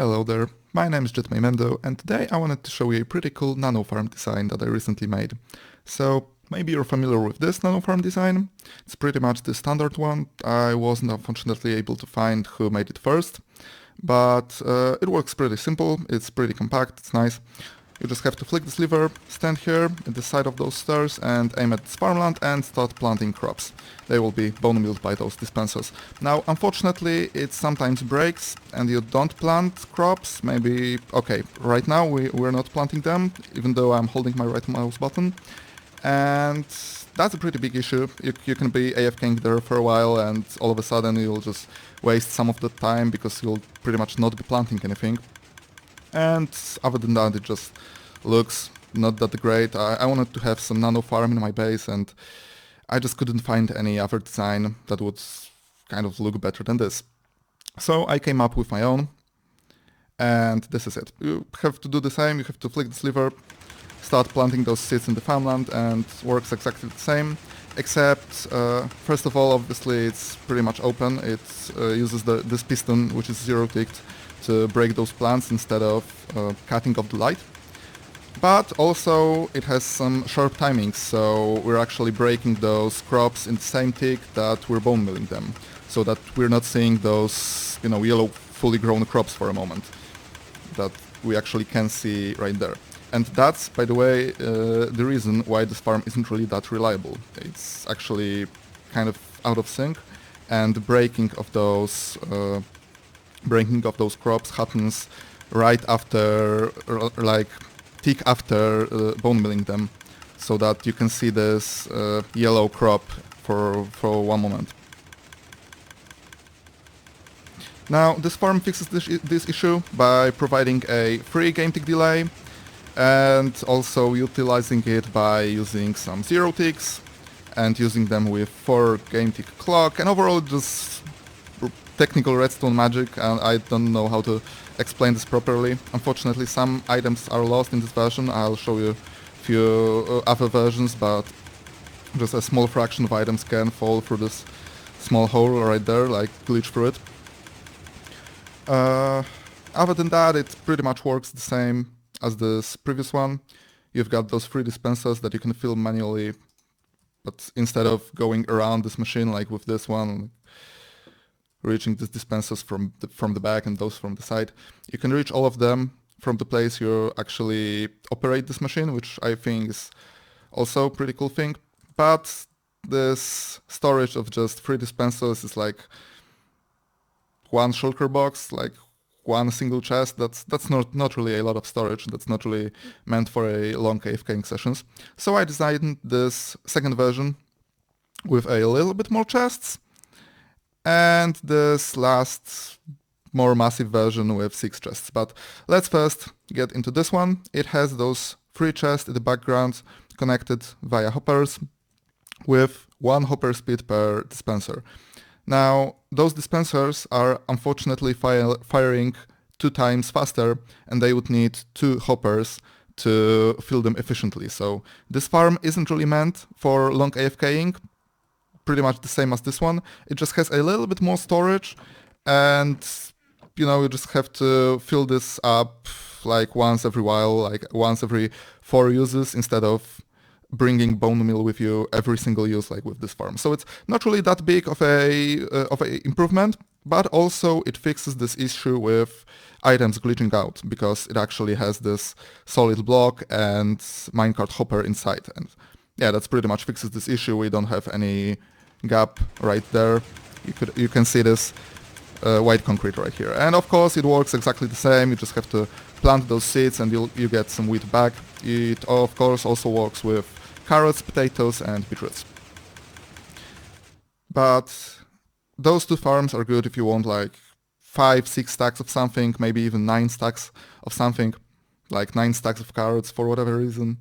Hello there, my name is Mendo, and today I wanted to show you a pretty cool nano farm design that I recently made. So maybe you're familiar with this nano farm design. It's pretty much the standard one. I wasn't unfortunately able to find who made it first, but it works pretty simple, it's pretty compact, it's nice. You just have to flick this lever, stand here at the side of those stairs and aim at this farmland and start planting crops. They will be bone milled by those dispensers. Now, unfortunately, it sometimes breaks and you don't plant crops. Maybe, okay, right now we're not planting them, even though I'm holding my right mouse button. And that's a pretty big issue. You can be AFKing there for a while and all of a sudden you'll just waste some of the time because you'll pretty much not be planting anything. And other than that, it just looks not that great. I wanted to have some nano farm in my base and I just couldn't find any other design that would kind of look better than this. So I came up with my own and this is it. You have to do the same, you have to flick this lever, start planting those seeds in the farmland and it works exactly the same. Except, first of all, obviously it's pretty much open. It uses this piston, which is zero-ticked, to break those plants instead of cutting off the light. But also it has some sharp timings, so we're actually breaking those crops in the same tick that we're bone milling them, so that we're not seeing those, yellow fully grown crops for a moment that we actually can see right there. And that's, by the way, the reason why this farm isn't really that reliable. It's actually kind of out of sync, and the breaking of those crops happens right after, like, tick after bone milling them, so that you can see this yellow crop for one moment. Now, this farm fixes this issue by providing a free game tick delay and also utilizing it by using some zero ticks and using them with 4 game tick clock, and overall just technical redstone magic, and I don't know how to explain this properly. Unfortunately, some items are lost in this version. I'll show you a few other versions, but just a small fraction of items can fall through this small hole right there, like glitch through it. Other than that, it pretty much works the same as this previous one. You've got those 3 dispensers that you can fill manually, but instead of going around this machine like with this one, reaching these dispensers from the back and those from the side, you can reach all of them from the place you actually operate this machine, which I think is also a pretty cool thing. But this storage of just 3 dispensers is like 1 shulker box, like 1 single chest. That's not really a lot of storage. That's not really meant for a long AFKing sessions. So I designed this second version with a little bit more chests, and this last more massive version with 6 chests. But let's first get into this one. It has those 3 chests in the background connected via hoppers with 1 hopper speed per dispenser. Now, those dispensers are unfortunately firing 2 times faster, and they would need 2 hoppers to fill them efficiently. So this farm isn't really meant for long AFKing, pretty much the same as this one. It just has a little bit more storage, and you just have to fill this up like once every while, like once every 4 uses, instead of bringing bone meal with you every single use like with this farm. So it's not really that big of a improvement, but also it fixes this issue with items glitching out, because it actually has this solid block and minecart hopper inside. And yeah, that's pretty much fixes this issue. We don't have any gap right there. You can see this white concrete right here. And of course it works exactly the same. You just have to plant those seeds and you get some wheat back. It of course also works with carrots, potatoes and beetroots. But those 2 farms are good if you want like 5-6 stacks of something, maybe even 9 stacks of something, like 9 stacks of carrots for whatever reason.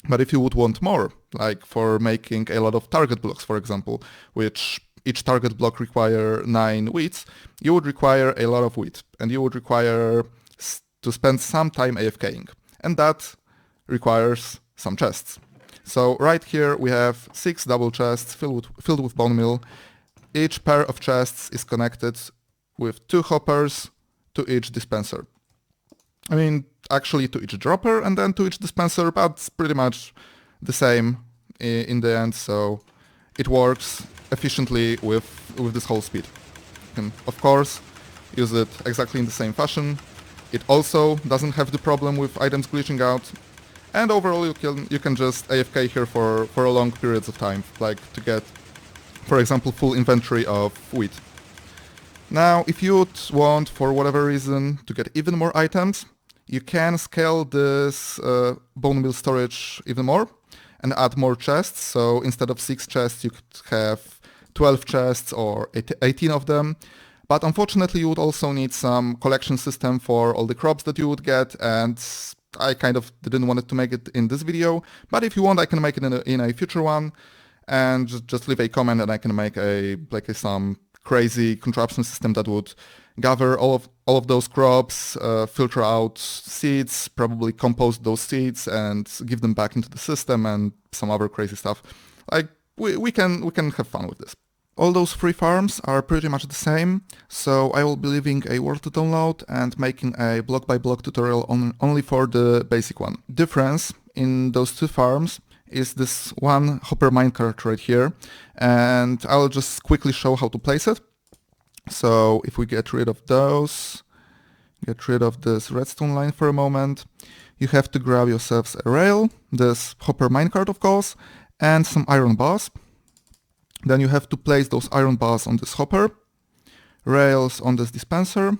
But if you would want more, like for making a lot of target blocks, for example, which each target block require 9 wheats, you would require a lot of wheat, and you would require to spend some time AFKing, and that requires some chests. So right here we have 6 double chests filled with bone meal. Each pair of chests is connected with 2 hoppers to each dispenser. I mean, actually to each dropper and then to each dispenser, but it's pretty much the same in the end, so it works efficiently with this whole speed. You can, of course, use it exactly in the same fashion. It also doesn't have the problem with items glitching out, and overall you can just AFK here for a long periods of time, like to get, for example, full inventory of wheat. Now, if you'd want, for whatever reason, to get even more items, you can scale this bone meal storage even more and add more chests. So instead of 6 chests, you could have 12 chests or 18 of them. But unfortunately, you would also need some collection system for all the crops that you would get, and I kind of didn't want to make it in this video. But if you want, I can make it in a future one, and just leave a comment and I can make some crazy contraption system that would gather all of those crops, filter out seeds, probably compost those seeds and give them back into the system, and some other crazy stuff. Like we can have fun with this. All those free farms are pretty much the same, so I will be leaving a word to download and making a block-by-block tutorial only for the basic one. Difference in those two farms is this one hopper minecart right here, and I'll just quickly show how to place it. So if we get rid of those, get rid of this redstone line for a moment, you have to grab yourselves a rail, this hopper minecart of course, and some iron bars. Then you have to place those iron bars on this hopper, rails on this dispenser,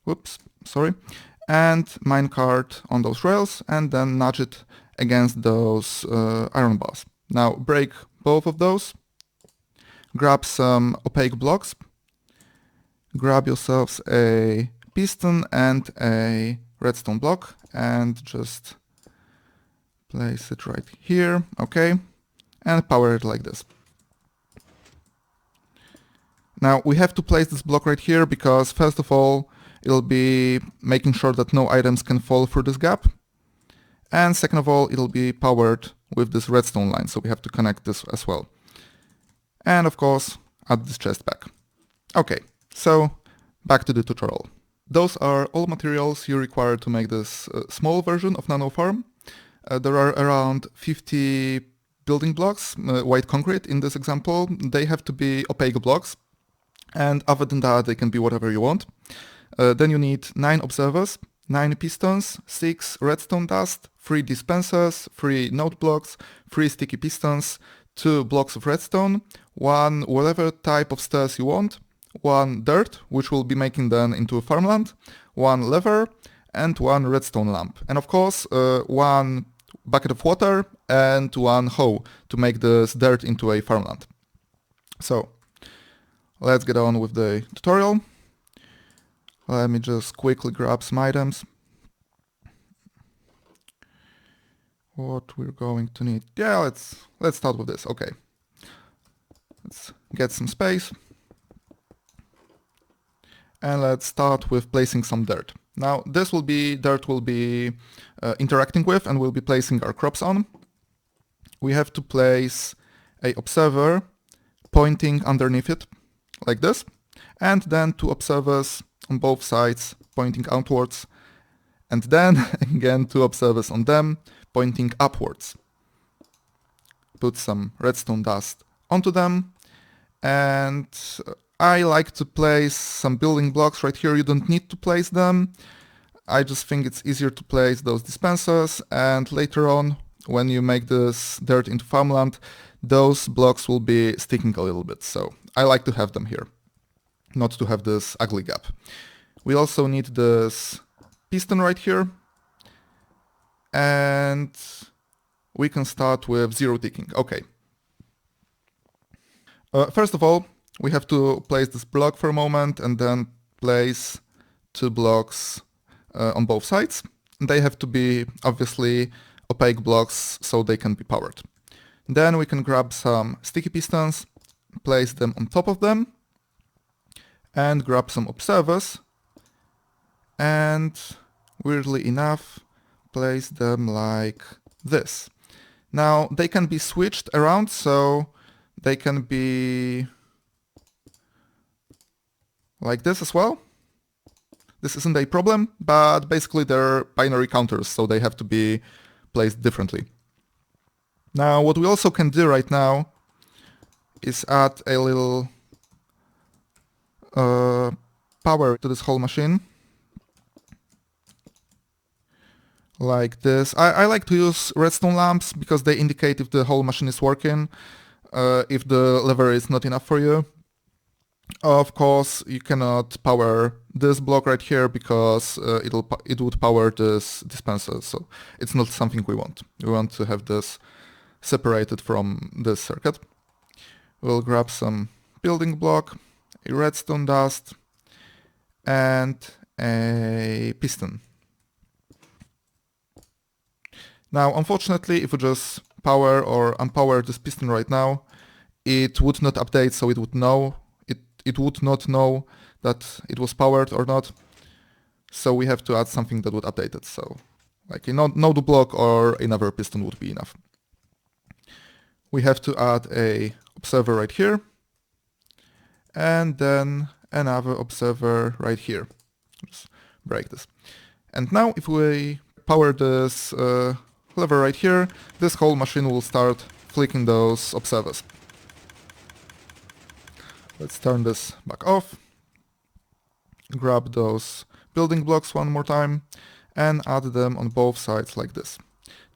and minecart on those rails, and then nudge it against those iron bars. Now break both of those, grab some opaque blocks, grab yourselves a piston and a redstone block, and just place it right here, okay, and power it like this. Now we have to place this block right here because first of all it'll be making sure that no items can fall through this gap, and second of all it'll be powered with this redstone line, so we have to connect this as well. And of course add this chest back. Okay, so back to the tutorial. Those are all materials you require to make this small version of Nano Farm. There are around 50 building blocks, white concrete in this example. They have to be opaque blocks, and other than that they can be whatever you want. Then you need 9 observers, 9 pistons, 6 redstone dust, 3 dispensers, 3 node blocks, 3 sticky pistons, 2 blocks of redstone, 1 whatever type of stairs you want, 1 dirt, which will be making them into a farmland, 1 lever, and 1 redstone lamp. And of course 1 bucket of water and 1 hoe to make this dirt into a farmland. So let's get on with the tutorial. Let me just quickly grab some items. What we're going to need. Yeah, let's start with this. Okay. Let's get some space. And let's start with placing some dirt. Now this dirt will be interacting with and we'll be placing our crops on. We have to place a observer pointing underneath it, like this, and then 2 observers on both sides pointing outwards, and then again 2 observers on them pointing upwards. Put some redstone dust onto them, and I like to place some building blocks right here. You don't need to place them. I just think it's easier to place those dispensers, and later on when you make this dirt into farmland, those blocks will be sticking a little bit, so I like to have them here, not to have this ugly gap. We also need this piston right here, and we can start with 0 ticking. Okay. First of all, we have to place this block for a moment and then place 2 blocks on both sides. They have to be obviously opaque blocks so they can be powered. Then we can grab some sticky pistons, place them on top of them, and grab some observers, and weirdly enough place them like this. Now they can be switched around, so they can be like this as well. this isn't a problem, but basically they're binary counters, so they have to be placed differently. Now, what we also can do right now is add a little power to this whole machine. Like this. I like to use redstone lamps because they indicate if the whole machine is working, if the lever is not enough for you. Of course, you cannot power this block right here because it would power this dispenser, so it's not something we want. We want to have this separated from this circuit. We'll grab some building block, a redstone dust, and a piston. Now, unfortunately, if we just power or unpower this piston right now, it would not update, so it would not know that it was powered or not. So we have to add something that would update it. So like a node block or another piston would be enough. We have to add a observer right here, and then another observer right here. Just break this. And now if we power this lever right here, this whole machine will start flicking those observers. Let's turn this back off, grab those building blocks one more time, and add them on both sides like this.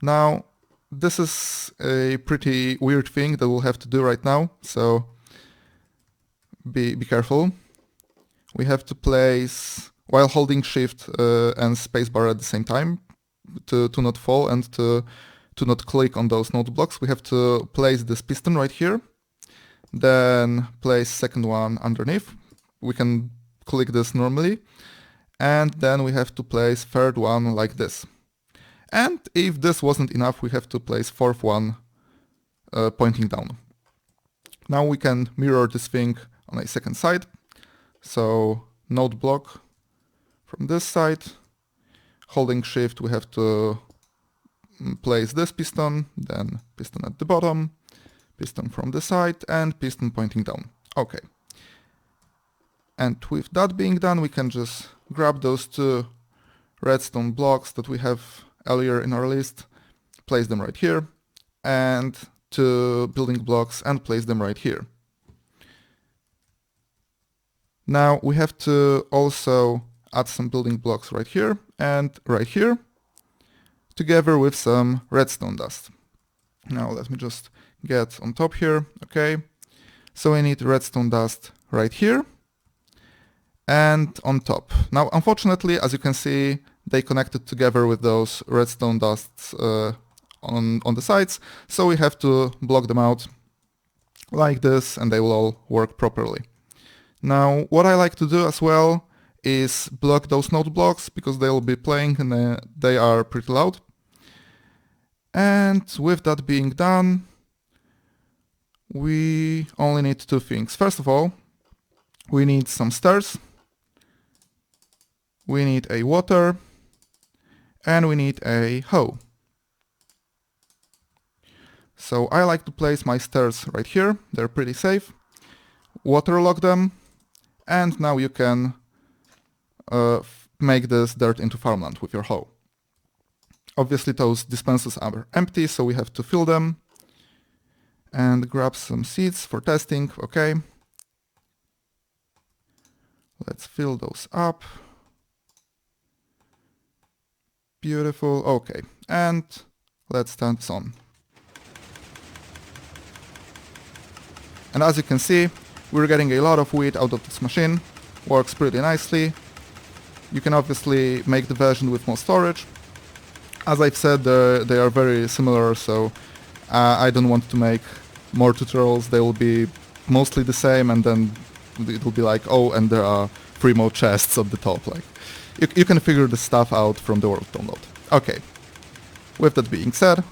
Now, this is a pretty weird thing that we'll have to do right now, so be careful. We have to place, while holding shift and spacebar at the same time, to not fall and to not click on those node blocks, we have to place this piston right here, then place second one underneath. We can click this normally, and then we have to place third one like this. And if this wasn't enough, we have to place fourth one pointing down. Now we can mirror this thing on a second side. So node block from this side, holding shift, we have to place this piston, then piston at the bottom, piston from the side, and piston pointing down. Okay. And with that being done, we can just grab those two redstone blocks that we have earlier in our list, place them right here, and two building blocks, and place them right here. Now we have to also add some building blocks right here and right here, together with some redstone dust. Now let me just get on top here. Okay, so we need redstone dust right here and on top. Now unfortunately, as you can see, they connected together with those redstone dusts on the sides, so we have to block them out like this and they will all work properly. Now what I like to do as well is block those node blocks because they'll be playing and they are pretty loud. And with that being done, we only need two things. First of all, we need some stairs, we need a water, and we need a hoe. So I like to place my stairs right here, they're pretty safe, waterlog them, and now you can make this dirt into farmland with your hoe. Obviously those dispensers are empty, so we have to fill them. And grab some seeds for testing, okay. Let's fill those up. Beautiful, okay. And let's turn this on. And as you can see, we're getting a lot of wheat out of this machine. Works pretty nicely. You can obviously make the version with more storage. As I've said, they are very similar, so I don't want to make more tutorials. They will be mostly the same, and then it will be like, oh, and there are 3 more chests at the top. Like, you can figure the stuff out from the world download. Okay. With that being said,